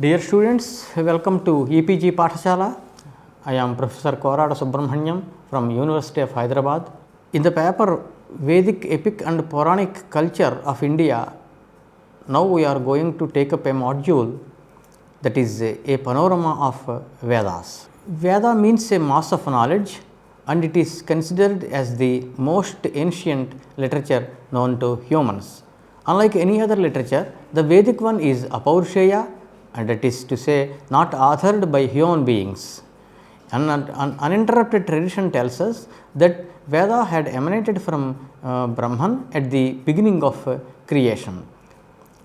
Dear students, welcome to EPG Pathashala. I am Professor Korada Subramaniam from University of Hyderabad. In the paper Vedic Epic and Puranic Culture of India, now we are going to take up a module that is a panorama of Vedas. Veda means a mass of knowledge and it is considered as the most ancient literature known to humans. Unlike any other literature, the Vedic one is apaurushaya, and that is to say not authored by human beings. An uninterrupted tradition tells us that Veda had emanated from Brahman at the beginning of creation.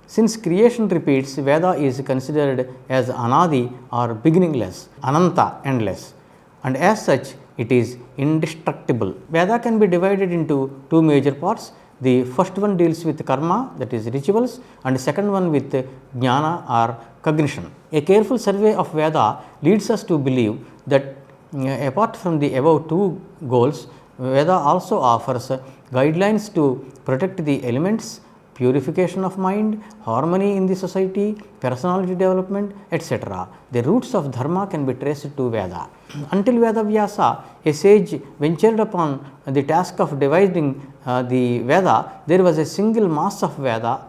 Since creation repeats, Veda is considered as Anadi or beginningless, Ananta, endless, and as such it is indestructible. Veda can be divided into two major parts. The first one deals with karma, that is rituals, and the second one with jnana or cognition. A careful survey of Veda leads us to believe that apart from the above two goals, Veda also offers guidelines to protect the elements, purification of mind, harmony in the society, personality development, etc. The roots of dharma can be traced to Veda. Until Vedavyasa, a sage, ventured upon the task of dividing the Veda, there was a single mass of Veda.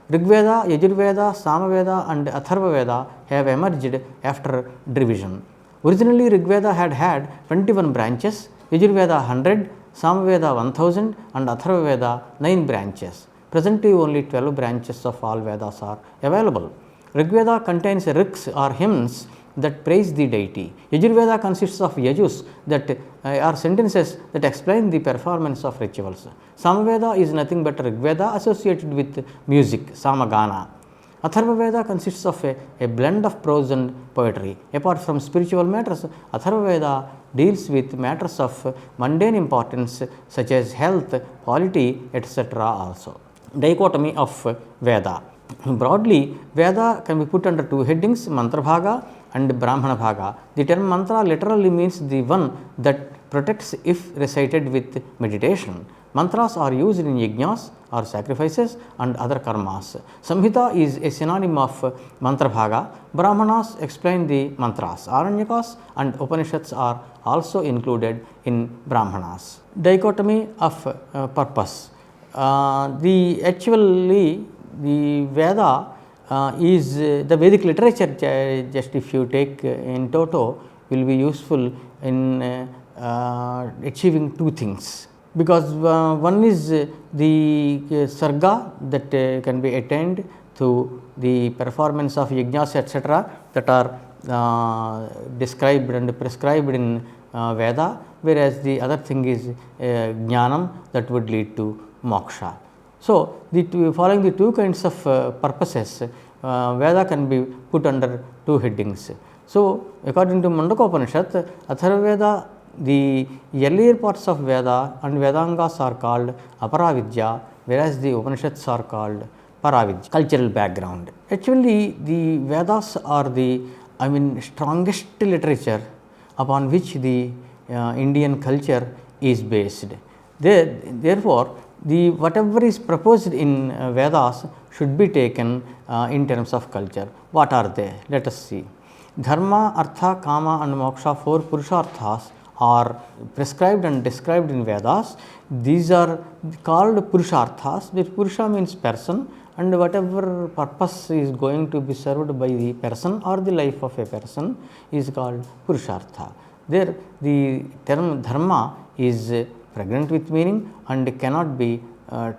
Rigveda, Yajurveda, Samaveda and Atharvaveda have emerged after division. Originally, Rigveda had 21 branches, Yajurveda 100, Samaveda 1000 and Atharvaveda 9 branches. Presently, only 12 branches of all Vedas are available. Rigveda contains riks or hymns that praise the deity. Yajurveda consists of yajus that are sentences that explain the performance of rituals. Samaveda is nothing but Rigveda associated with music, Samagana. Atharvaveda consists of a blend of prose and poetry. Apart from spiritual matters, Atharvaveda deals with matters of mundane importance such as health, polity, etc. also. Dichotomy of Veda. Broadly, Veda can be put under two headings, Mantra Bhaga and Brahmana Bhaga. The term mantra literally means the one that protects if recited with meditation. Mantras are used in yajnas or sacrifices and other karmas. Samhita is a synonym of Mantra Bhaga. Brahmanas explain the mantras. Aranyakas and Upanishads are also included in Brahmanas. Dichotomy of purpose. The Veda is the Vedic literature, just if you take in toto, will be useful in achieving two things, because one is the sarga that can be attained through the performance of yajnas etc. that are described and prescribed in Veda, whereas the other thing is jnanam that would lead to moksha. So, following the two kinds of purposes, Veda can be put under two headings. So, according to Mundakopanishad, Atharvaveda, the earlier parts of Veda and Vedangas are called Aparavidya, whereas the Upanishads are called Paravidya. Cultural background. Actually, the Vedas are the strongest literature upon which the Indian culture is based. Therefore, whatever is proposed in Vedas should be taken in terms of culture. What are they? Let us see. Dharma, Artha, Kama and Moksha, four Purusharthas are prescribed and described in Vedas. These are called Purusharthas. The Purusha means person, and whatever purpose is going to be served by the person or the life of a person is called Purushartha. There, the term Dharma is pregnant with meaning and cannot be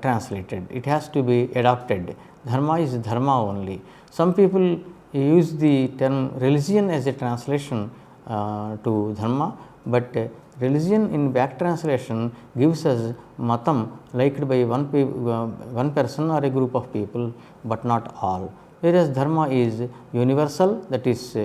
translated. It has to be adopted. Dharma is dharma only. Some people use the term religion as a translation to dharma, but religion in back translation gives us matam liked by one person or a group of people, but not all. Whereas dharma is universal, that is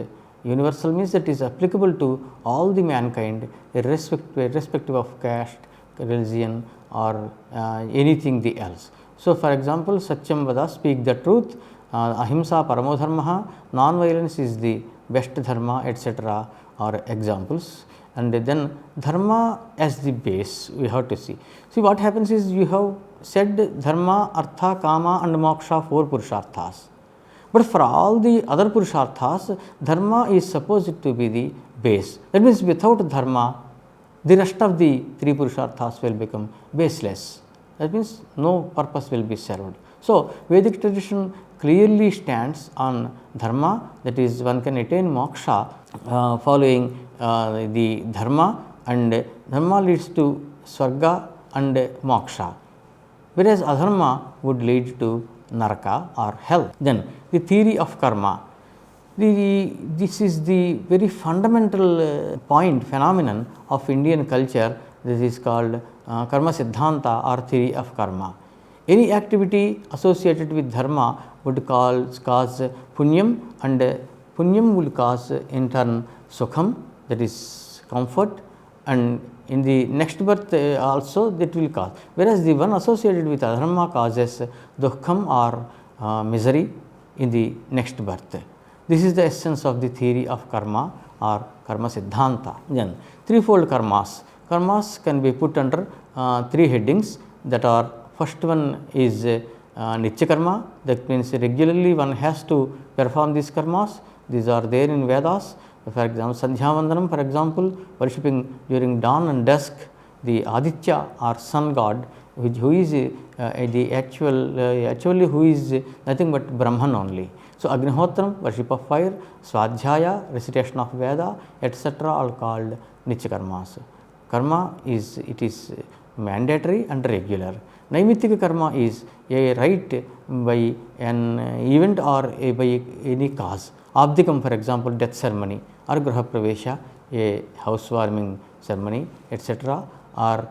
universal means that is applicable to all the mankind irrespective of caste, religion or anything else. So, for example, Satyam Vada, speak the truth, Ahimsa Paramo Dharma, non-violence is the best dharma, etc. are examples. And then dharma as the base we have to see. See, what happens is you have said dharma, artha, kama and moksha, four purusharthas. But for all the other Purusharthas, Dharma is supposed to be the base. That means without Dharma, the rest of the three Purusharthas will become baseless. That means no purpose will be served. So, Vedic tradition clearly stands on Dharma, that is, one can attain moksha following the Dharma, and Dharma leads to Swarga and moksha, whereas Adharma would lead to Naraka or hell. Then the theory of karma. This is the very fundamental phenomenon of Indian culture. This is called karma siddhanta or theory of karma. Any activity associated with dharma would cause punyam, and punyam will cause in turn sukham, that is comfort, and in the next birth also that will cause, whereas the one associated with adharma causes dukkham or misery in the next birth. This is the essence of the theory of karma or karma siddhanta. Then threefold karmas. Karmas can be put under three headings, that are, first one is nitya karma, that means regularly one has to perform these karmas. These are there in Vedas. For example, Sandhya Vandanam, for example, worshipping during dawn and dusk the Aditya or sun god, who is the actually who is nothing but Brahman only. So, Agnihotram, worship of fire, Swadhyaya, recitation of Veda, etc., all called Nitya karmas. Karma is mandatory and regular. Naimittika karma is a right by an event or by any cause. Abdikam, for example, death ceremony, or Graha Pravesha, a housewarming ceremony, etc., are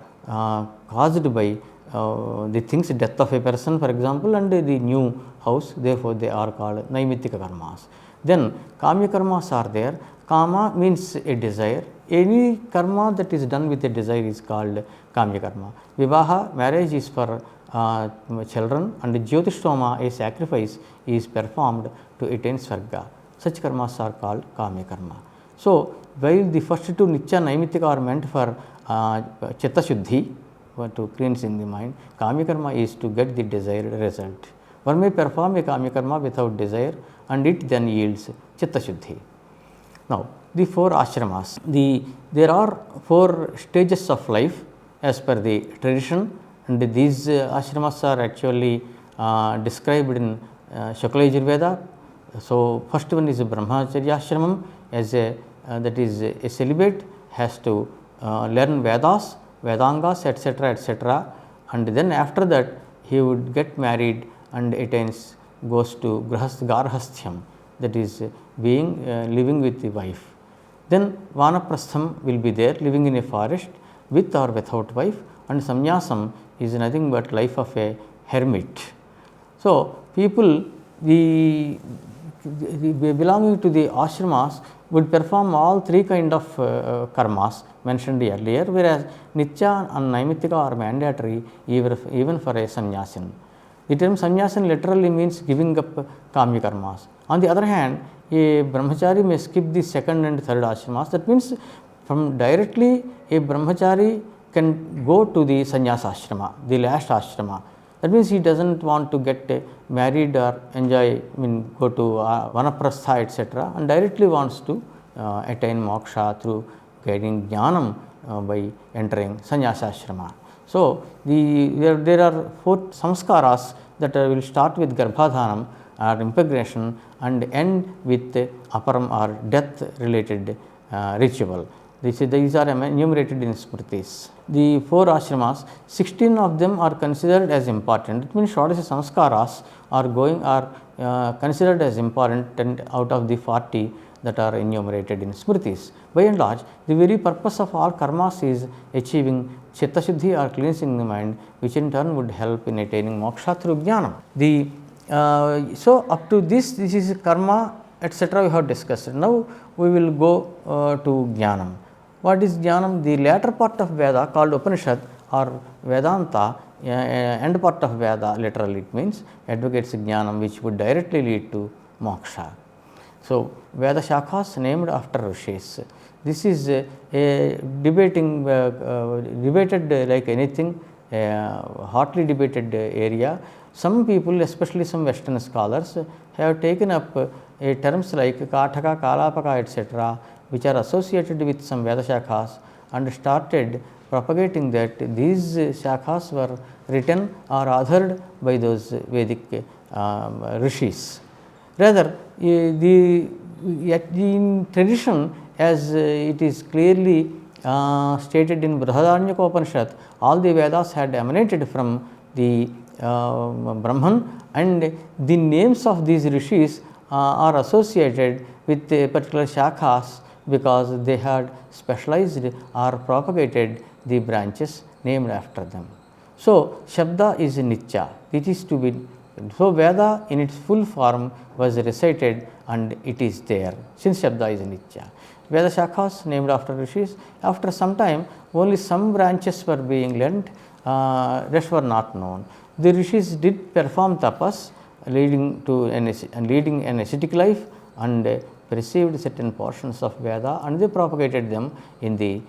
caused by the things, death of a person, for example, and the new house, therefore, they are called Naimittika karmas. Then Kamya karmas are there. Kama means a desire. Any karma that is done with a desire is called Kamya karma. Vivaha, marriage, is for children, and Jyotishtoma, a sacrifice, is performed to attain Swarga. Such karmas are called Kamya karma. So, while the first two Nitya Naimittika are meant for Chitta Shuddhi, to cleanse in the mind, Kamya karma is to get the desired result. One may perform a Kamya karma without desire, and it then yields Chitta Shuddhi. Now, the four ashramas. There are four stages of life as per the tradition, and these ashramas are actually described in Shukla Yajurveda. So, first one is Brahmacharya ashramam, as that is a celibate has to learn Vedas, Vedangas, etc., etc., and then after that he would get married and goes to Garhasthyam, that is being living with the wife. Then Vanaprastham will be there, living in a forest with or without wife, and Samnyasam is nothing but life of a hermit. So, people belonging to the ashramas would perform all three kind of karmas mentioned earlier, whereas Nitya and Naimittika are mandatory even for a sannyasin. The term sannyasin literally means giving up kamya karmas. On the other hand, a brahmachari may skip the second and third ashramas. That means from directly a brahmachari can go to the sannyasa ashrama, the last ashrama. That means he does not want to get married or enjoy, go to vanaprastha, etc., and directly wants to attain moksha through getting jnanam by entering sannyasa ashrama. So, there are four samskaras that will start with garbhadhanam or impregnation and end with aparam or death related ritual. These are enumerated in Smritis. The four ashramas, 16 of them are considered as important. It means Shodasha samskaras are considered as important, and out of the 40 that are enumerated in Smritis. By and large, the very purpose of all karmas is achieving Chitta Shuddhi or cleansing the mind, which in turn would help in attaining moksha through jnana. So, up to this is karma, etc., we have discussed. Now, we will go to jnanam. What is jnanam? The latter part of Veda called Upanishad or Vedanta, end part of Veda, literally it means advocates jnanam, which would directly lead to moksha. So, Veda Shakhas named after Rishis. This is debated like anything. hotly debated area. Some people, especially some Western scholars, have taken up terms like Kataka, Kalapaka, etc., which are associated with some Veda Shakhas, and started propagating that these Shakhas were written or authored by those Vedic rishis. Rather, in tradition, as it is clearly stated in Brihadaranyaka, all the Vedas had emanated from the Brahman, and the names of these rishis are associated with particular shakhas because they had specialized or propagated the branches named after them. So, Shabda is Nitya, it is to be. So, Veda in its full form was recited and it is there, since Shabda is Nitya. Veda Shakhas named after rishis, after some time only some branches were being learnt, rest were not known. The rishis did perform tapas leading an ascetic life and received certain portions of Veda and they propagated them in the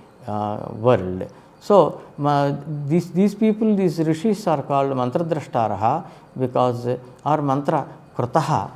world. So, these people, these rishis are called mantradrashtaraha because or mantra krutaha,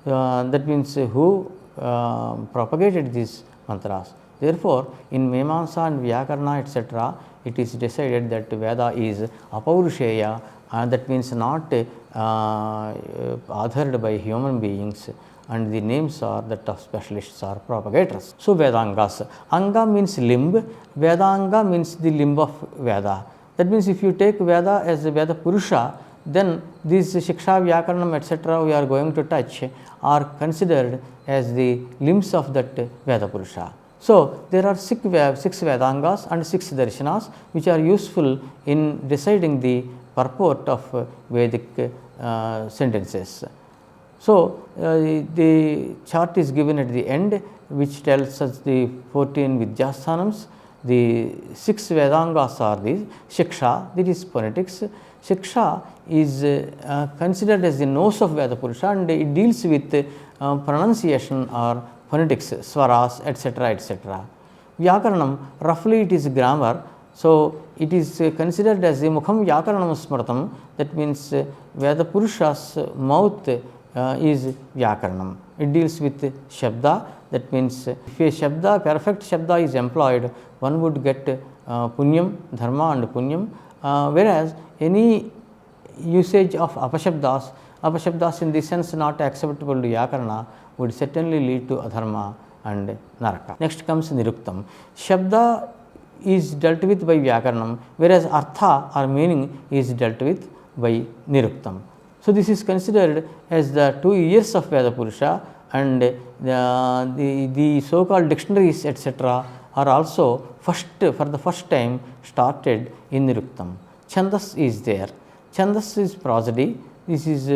that means who propagated these mantras. Therefore, in Mimamsa and Vyakarana, etc., it is decided that Veda is apaurusheya, and that means not authored by human beings, and the names are that of specialists or propagators. So, Vedangas. Anga means limb, Vedanga means the limb of Veda. That means if you take Veda as a Veda Purusha, then these Shiksha, Vyakaranam, etc., we are going to touch are considered as the limbs of that Veda Purusha. So, there are six Vedangas and 6 darshanas which are useful in deciding the purport of Vedic sentences. So, the chart is given at the end which tells us the 14 Vidyasthanams. The 6 Vedangas are these. Shiksha, that is phonetics. Shiksha is considered as the nose of Veda Purusha and it deals with pronunciation or phonetics, swaras, etc., etc. Vyakaranam, roughly it is grammar. So, it is considered as the Mukham Vyakaranam Smratam, that means Veda Purusha's mouth is Vyakaranam. It deals with Shabda, that means if a Shabda, perfect Shabda is employed, one would get Punyam, Dharma and Punyam, whereas any usage of apashabdas in the sense not acceptable to Vyakarana would certainly lead to adharma and naraka. Next comes Niruktam. Shabda is dealt with by Vyakaranam, whereas Artha or meaning is dealt with by Niruktam. So, this is considered as the 2 years of Veda Purusha, and the so called dictionaries, etc., are also for the first time started in Niruktam. Chandas is there. Chandas is prosody. This is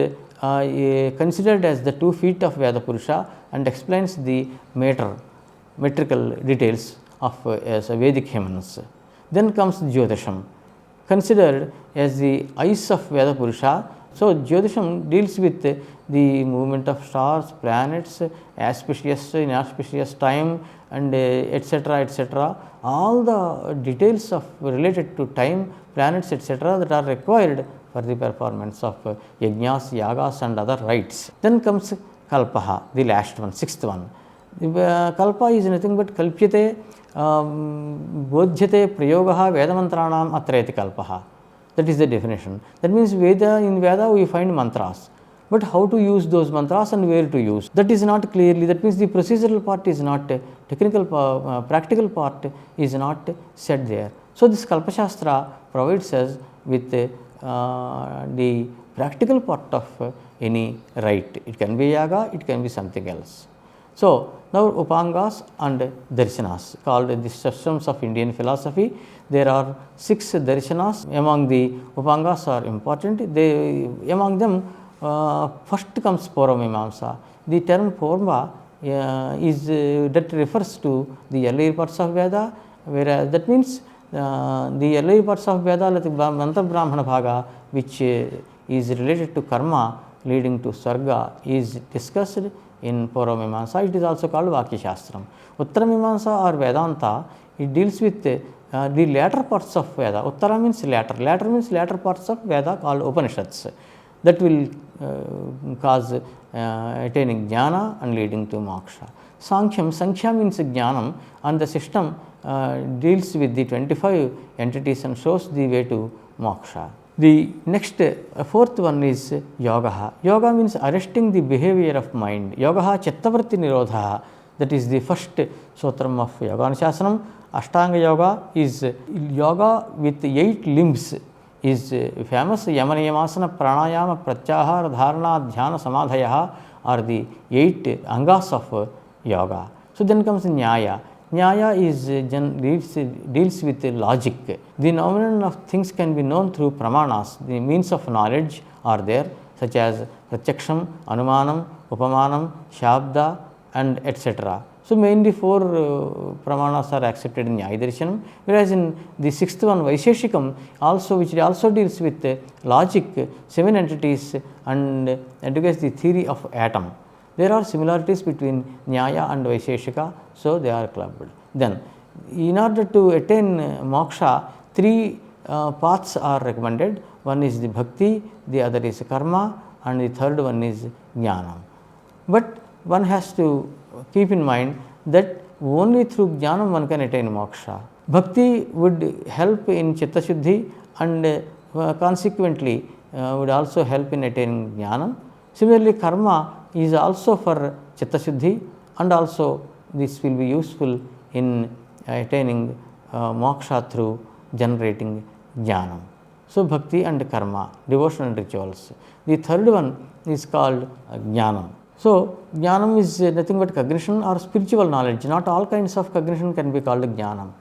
considered as the 2 feet of Veda Purusha and explains the metrical details of Vedic hymns. Then comes Jyotisham, considered as the eyes of Veda Purusha. So, Jyotisham deals with the movement of stars, planets, auspicious, inauspicious time, and etc., etc. All the details of related to time, planets, etc., that are required for the performance of yajnas, yagas and other rites. Then comes Kalpaha, the last one, 6th one. The Kalpa is nothing but Kalpyate, Bodhyate, Prayogaha, Vedamantranam, Atrayati Kalpaha. That is the definition. That means in Veda we find mantras, but how to use those mantras and where to use, that is not clearly. That means the procedural part is not technical, practical part is not said there. So, this Kalpashastra provides us with the practical part of any rite. It can be yaga, it can be something else. So, now Upangas and Darshanas, called the systems of Indian philosophy. There are 6 darshanas. Among the Upangas are important. Among them, first comes Paurva. The term Paurva that refers to the earlier parts of Veda, whereas that means the earlier parts of Veda, like Mantra Brahmana Bhaga, which is related to karma leading to Swarga, is discussed in Paurva. It is also called Vakya Shastram. Uttara Mimamsa or Vedanta, it deals with the later parts of Veda. Uttara means later. Later means later parts of Veda called Upanishads. That will cause attaining jnana and leading to moksha. Sankhya means jnanam, and the system deals with the 25 entities and shows the way to moksha. The next fourth one is yoga. Yoga means arresting the behavior of mind. Yoga chittavritti nirodha. That is the first sutram of Yoga Anushasana. Ashtanga yoga is yoga with 8 limbs, is famous. Yamana Yamasana, Pranayama, Pratyahara, Dharana, Dhyana, Samadhaya are the 8 angas of yoga. So then comes Nyaya. Nyaya is deals with logic. The nomenon of things can be known through pramanas. The means of knowledge are there, such as Pratyaksham, Anumanam, Upamanam, Shabda, and etc. So mainly 4 pramanas are accepted in Nyaya Darshanam, whereas in the 6th one, Vaisheshikam, also which also deals with logic, 7 entities, and educates the theory of atom. There are similarities between Nyaya and Vaisheshika, so they are clubbed. Then, in order to attain moksha, 3 paths are recommended. One is the bhakti, the other is karma, and the third one is jnana. But one has to keep in mind that only through jnanam one can attain moksha. Bhakti would help in chitta shuddhi, and consequently would also help in attaining jnanam. Similarly, karma is also for chitta shuddhi, and also this will be useful in attaining moksha through generating jnanam. So, bhakti and karma, devotion and rituals. The third one is called jnanam. So, jnanam is nothing but cognition or spiritual knowledge. Not all kinds of cognition can be called jnanam.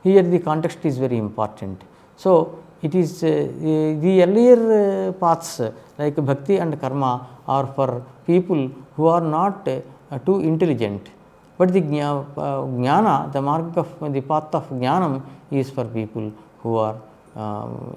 Here the context is very important. So, it is the earlier paths like bhakti and karma are for people who are not too intelligent, but the jnana, the mark of the path of jnanam is for people who are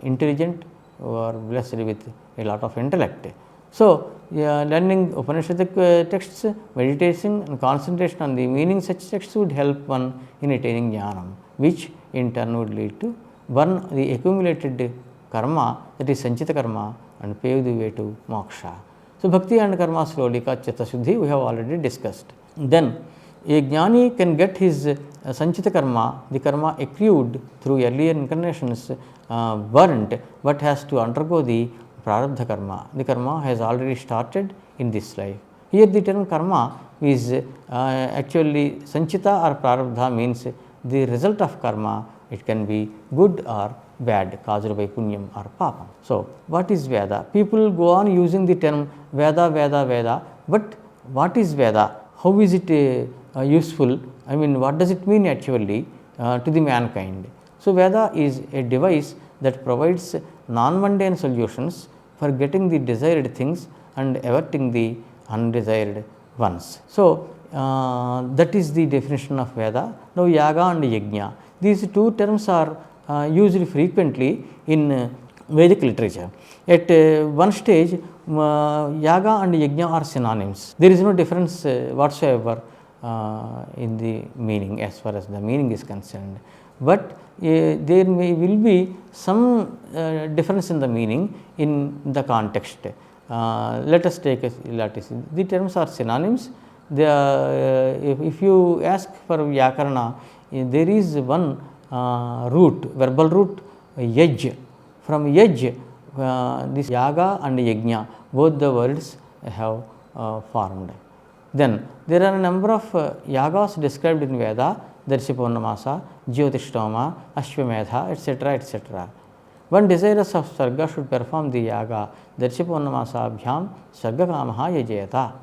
intelligent, who are blessed with a lot of intellect. So, learning Upanishadic texts, meditation and concentration on the meaning such texts would help one in attaining jnanam, which in turn would lead to burn the accumulated karma, that is sanchita karma, and pave the way to moksha. So, bhakti and karma slowly cause chitta shuddhi, we have already discussed. Then, a jnani can get his sanchita karma, the karma accrued through earlier incarnations, burnt, but has to undergo the prarabdha karma. The karma has already started in this life. Here the term karma is actually sanchita or prarabdha means the result of karma. It can be good or bad, caused by punyam or papam. So, what is Veda? People go on using the term Veda, Veda, Veda, but what is Veda? How is it useful? I mean, what does it mean actually to the mankind? So, Veda is a device that provides non-mundane solutions for getting the desired things and averting the undesired ones. So, that is the definition of Veda. Now, Yaga and Yajna. These two terms are used frequently in Vedic literature. At one stage, Yaga and Yajna are synonyms. There is no difference whatsoever in the meaning as far as the meaning is concerned. But there will be some difference in the meaning in the context. Let us take the terms are synonyms. If you ask for Vyakarana, there is one root, verbal root, yaj. From yaj, this yaga and yajna, both the words have formed. Then there are a number of yagas described in Veda, Darshi Purnamasa, Jyotishtoma, Ashwamedha, etc., etc. One desirous of Sarga should perform the yaga, Darshi Purnamasa Abhyam, Sarga Kamaha Yajayata.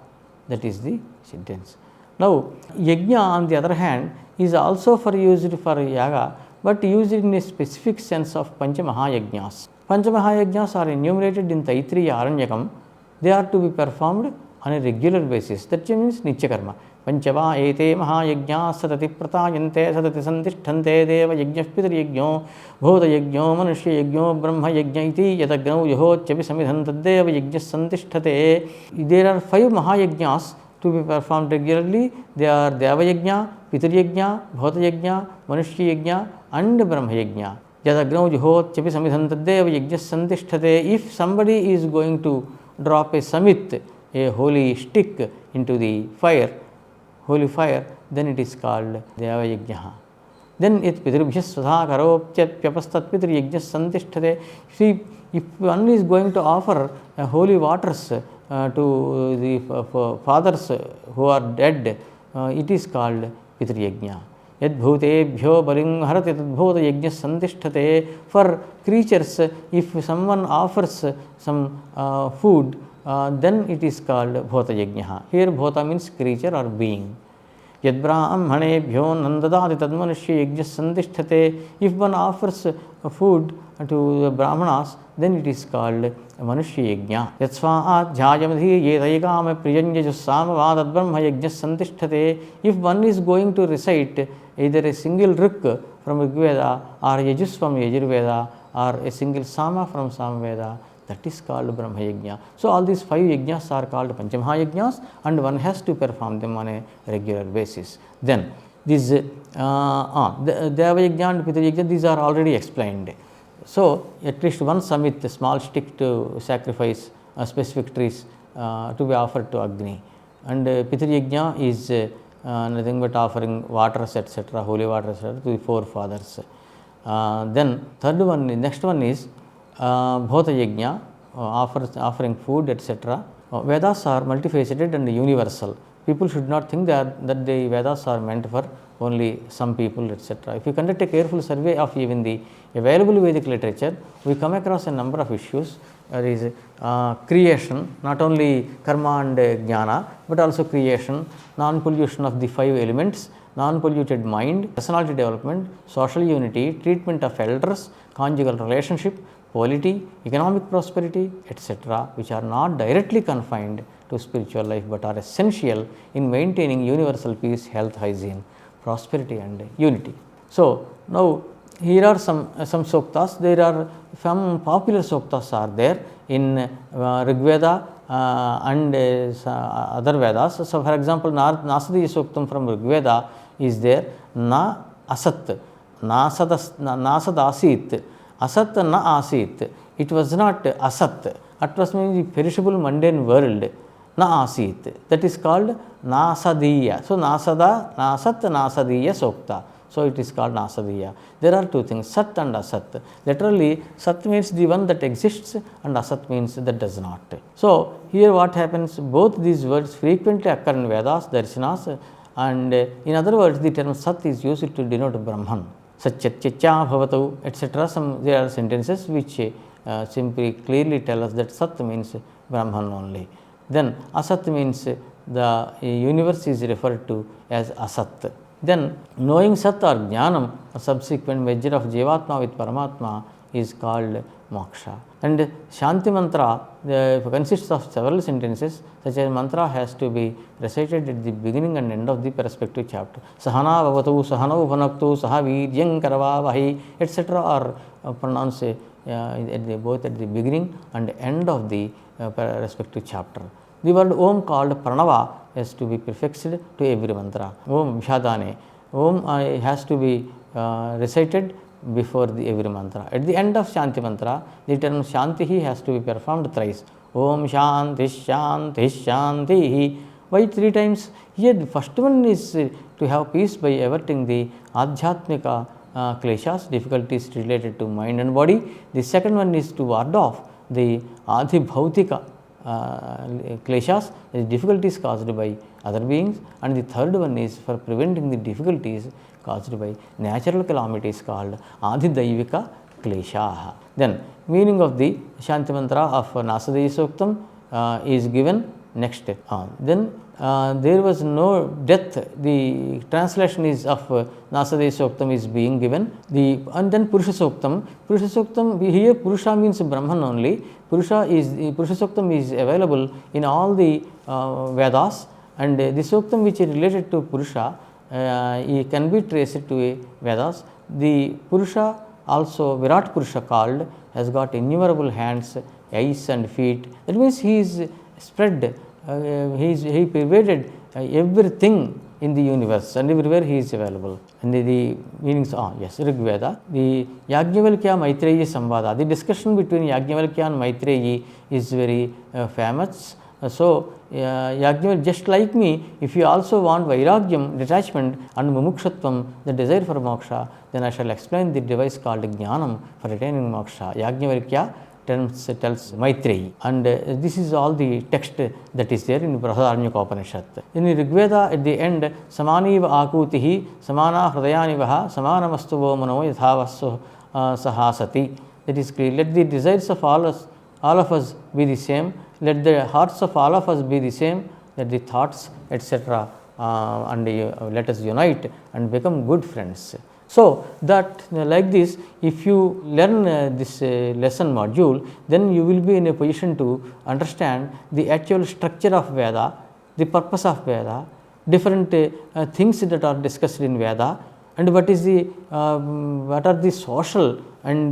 That is the sentence. Now, yajna on the other hand is also used for yaga, but used in a specific sense of Panchamahayajnas. Panchamahayajnas are enumerated in Taittiriya Aranyakam. They are to be performed on a regular basis. That means Nitya Karma. Panchava ete mahayajna satati pratayante satati santishthante deva yajna pitari yajno bhota yajno manushya yajno brahma yajna iti yadagnau yahochapi samidhantadeva yajna santishthate. There are 5 mahayajnas to be performed regularly. They are Deva Yajna, Pitri Yajna, Bhota Yajna, Manushya Yajna and Brahma Yajna. Yadagnav juhotyapi samidham taddeva yajnas santisthate. If somebody is going to drop a samit, a holy stick, into the fire, holy fire, then it is called Deva Yajna. Then it pitrubhya svadha karopyapastat pitr yajnas santisthate. See, if one is going to offer holy waters to the fathers who are dead, it is called Pitru Yajna. Yad bhutebhyo baling harati tadbhuta yajna santisthate. For creatures, if someone offers some food, then it is called Bhota Yajna. Here Bhota means creature or being. Yad brahmanebhyo nandadati tadmanusya yajna santisthate. If one offers food to the Brahmanas, then it is called Manushya Yajna. Yatsvaat jhayamadhi yedayagame priyanya jussamavad adbrahma yajna santisthate. If one is going to recite either a single rik from Rigveda or Yajus from Yajurveda or a single Sama from Samveda, that is called Brahma Yajna. So all these 5 yajnas are called Panchamaha Yajnas, and one has to perform them on a regular basis. Then these Deva Yajna and Pitru Yajna, these are already explained. So at least one samit, a small stick to sacrifice specific trees to be offered to Agni. And Pitru Yajna is nothing but offering waters, etc., holy waters, etc., to the forefathers. Then next one is Bhota Yajna, offering food, etc. Vedas are multifaceted and universal. People should not think that the Vedas are meant for only some people, etc. If you conduct a careful survey of even the available Vedic literature, we come across a number of issues. There is creation, not only karma and jnana, but also creation, non-pollution of the 5 elements, non-polluted mind, personality development, social unity, treatment of elders, conjugal relationship, polity, economic prosperity, etc., which are not directly confined to spiritual life but are essential in maintaining universal peace, health, hygiene, prosperity and unity. So now here are some suktas. There are some popular suktas are there in Rigveda and other Vedas. So for example, Nasadiya Suktam from Rigveda is there. Na asat, nasad asit, asat na asit. It was not asat. At first means the perishable mundane world. Na asit. That is called Nasadiya. So nasada, nasat, nasadiya sukta. So it is called Nasadiya. There are 2 things, Sat and Asat. Literally, Sat means the one that exists and Asat means that does not. So here what happens, both these words frequently occur in Vedas, Darshanas, and in other words, the term Sat is used to denote Brahman. Satyatyatya bhavatu, etc. There are sentences which simply clearly tell us that Sat means Brahman only. Then Asat means the universe is referred to as Asat. Then knowing Sat or Jnanam, a subsequent measure of Jivatma with Paramatma, is called Moksha. And Shanti Mantra consists of several sentences, such as mantra has to be recited at the beginning and end of the respective chapter. Sahana bhavatu, sahano bhanaktu, sahaviryam karavavahi, etc. are pronounced both at the beginning and end of the respective chapter. The word Om called Pranava has to be prefixed to every mantra. Om Vishadane. Om has to be recited before every mantra. At the end of Shanti mantra, the term Shantihi has to be performed thrice. Om Shanti Shanti Shantihi. Why 3 times? Here the first one is to have peace by averting the Adhyatmika kleshas, difficulties related to mind and body. The second one is to ward off the Adhibhautika kleshas, the difficulties caused by other beings, and the third one is for preventing the difficulties caused by natural calamities called Adhidaivika kleshaha. Then meaning of the Shanti mantra of Nasadiya Suktam is given next. Then there was no death. The translation is of Nasadiya Suktam is being given. And then Purusha Suktam. Purusha Suktam, here Purusha means Brahman only. Purusha Suktam is available in all the Vedas, and the Suktam which is related to Purusha can be traced to a Vedas. The Purusha also, Virat Purusha called, has got innumerable hands, eyes and feet. That means he is spread, he pervaded everything in the universe, and everywhere he is available. And the meanings, yes, Rig Veda, the Yajnavalkya Maitreyi Samvada, the discussion between Yajnavalkya and Maitreyi is very famous. So, Yajnavalkya, just like me, if you also want Vairagyam, detachment, and Mumukshatvam, the desire for moksha, then I shall explain the device called Jnanam for attaining moksha. Yajnavalkya tells Maitreyi, and this is all the text that is there in Brihadaranyaka. In Rigveda, at the end, Samaniva Akutihi, Samana Hridayanivaha, Samanamastuvo Mano Yathavassu Sahasati. That is clear. Let the desires of all of us be the same. Let the hearts of all of us be the same. Let the thoughts, etc. And let us unite and become good friends. So, that like this, if you learn this lesson module, then you will be in a position to understand the actual structure of Veda, the purpose of Veda, different things that are discussed in Veda, and what is the what are the social and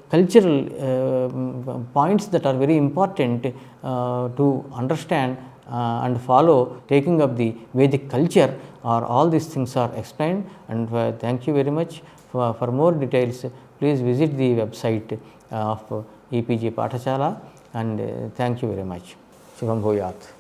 cultural points that are very important to understand and follow taking up the Vedic culture, or all these things are explained. And thank you very much. For more details, please visit the website of EPG Pathashala, and thank you very much. Shubham Bhuyat.